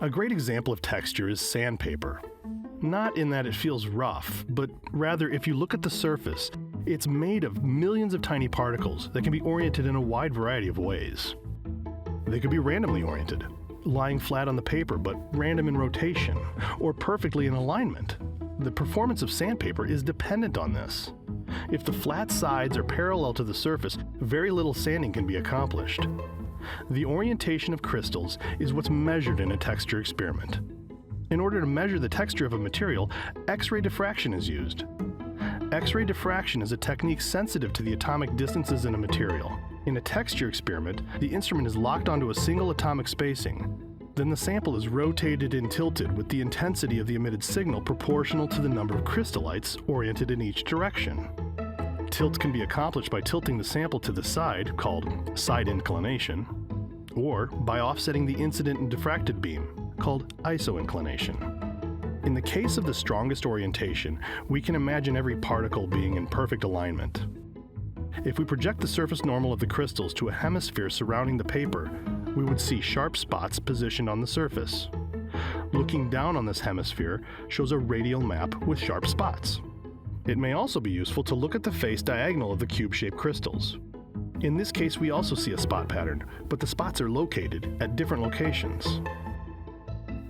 A great example of texture is sandpaper. Not in that it feels rough, but rather if you look at the surface, it's made of millions of tiny particles that can be oriented in a wide variety of ways. They could be randomly oriented, lying flat on the paper but random in rotation, or perfectly in alignment. The performance of sandpaper is dependent on this. If the flat sides are parallel to the surface, very little sanding can be accomplished. The orientation of crystals is what's measured in a texture experiment. In order to measure the texture of a material, X-ray diffraction is used. X-ray diffraction is a technique sensitive to the atomic distances in a material. In a texture experiment, the instrument is locked onto a single atomic spacing. Then the sample is rotated and tilted with the intensity of the emitted signal proportional to the number of crystallites oriented in each direction. Tilt can be accomplished by tilting the sample to the side, called side inclination, or by offsetting the incident and diffracted beam, called isoinclination. In the case of the strongest orientation, we can imagine every particle being in perfect alignment. If we project the surface normal of the crystals to a hemisphere surrounding the paper, we would see sharp spots positioned on the surface. Looking down on this hemisphere shows a radial map with sharp spots. It may also be useful to look at the face diagonal of the cube-shaped crystals. In this case, we also see a spot pattern, but the spots are located at different locations.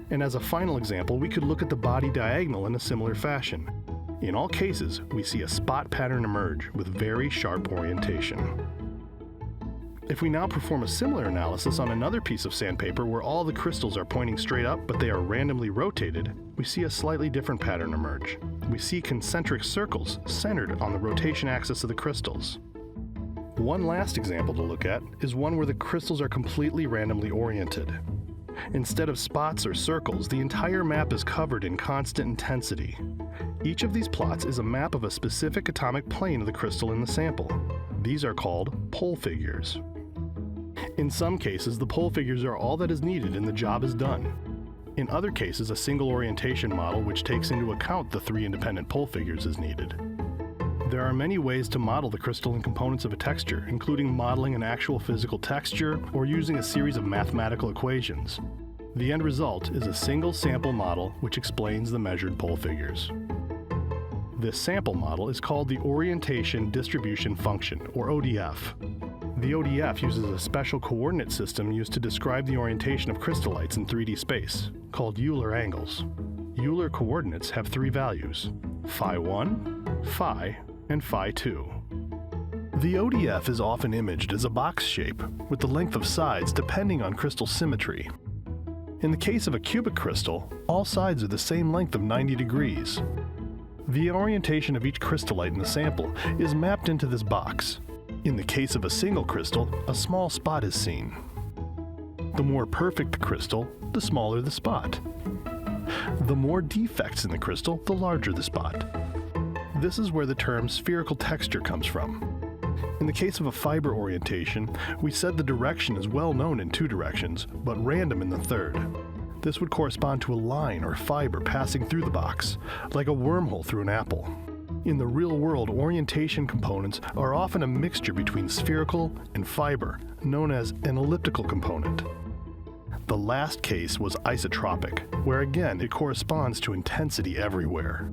And as a final example, we could look at the body diagonal in a similar fashion. In all cases, we see a spot pattern emerge with very sharp orientation. If we now perform a similar analysis on another piece of sandpaper where all the crystals are pointing straight up but they are randomly rotated, we see a slightly different pattern emerge. We see concentric circles centered on the rotation axis of the crystals. One last example to look at is one where the crystals are completely randomly oriented. Instead of spots or circles, the entire map is covered in constant intensity. Each of these plots is a map of a specific atomic plane of the crystal in the sample. These are called pole figures. In some cases, the pole figures are all that is needed and the job is done. In other cases, a single orientation model which takes into account the three independent pole figures is needed. There are many ways to model the crystalline components of a texture, including modeling an actual physical texture or using a series of mathematical equations. The end result is a single sample model which explains the measured pole figures. This sample model is called the orientation distribution function, or ODF. The ODF uses a special coordinate system used to describe the orientation of crystallites in 3D space, called Euler angles. Euler coordinates have three values: phi1, phi, and phi2. The ODF is often imaged as a box shape, with the length of sides depending on crystal symmetry. In the case of a cubic crystal, all sides are the same length of 90 degrees. The orientation of each crystallite in the sample is mapped into this box. In the case of a single crystal, a small spot is seen. The more perfect the crystal, the smaller the spot. The more defects in the crystal, the larger the spot. This is where the term spherical texture comes from. In the case of a fiber orientation, we said the direction is well known in two directions, but random in the third. This would correspond to a line or fiber passing through the box, like a wormhole through an apple. In the real world, orientation components are often a mixture between spherical and fiber, known as an elliptical component. The last case was isotropic, where again it corresponds to intensity everywhere.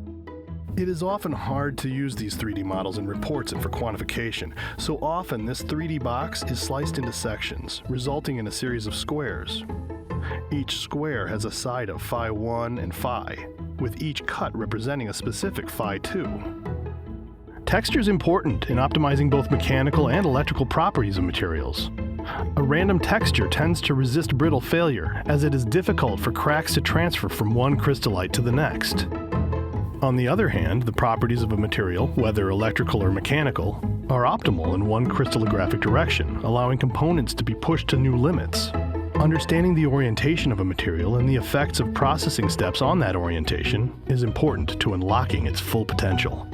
It is often hard to use these 3D models in reports and for quantification, so often this 3D box is sliced into sections, resulting in a series of squares. Each square has a side of phi1 and phi, with each cut representing a specific phi2. Texture is important in optimizing both mechanical and electrical properties of materials. A random texture tends to resist brittle failure, as it is difficult for cracks to transfer from one crystallite to the next. On the other hand, the properties of a material, whether electrical or mechanical, are optimal in one crystallographic direction, allowing components to be pushed to new limits. Understanding the orientation of a material and the effects of processing steps on that orientation is important to unlocking its full potential.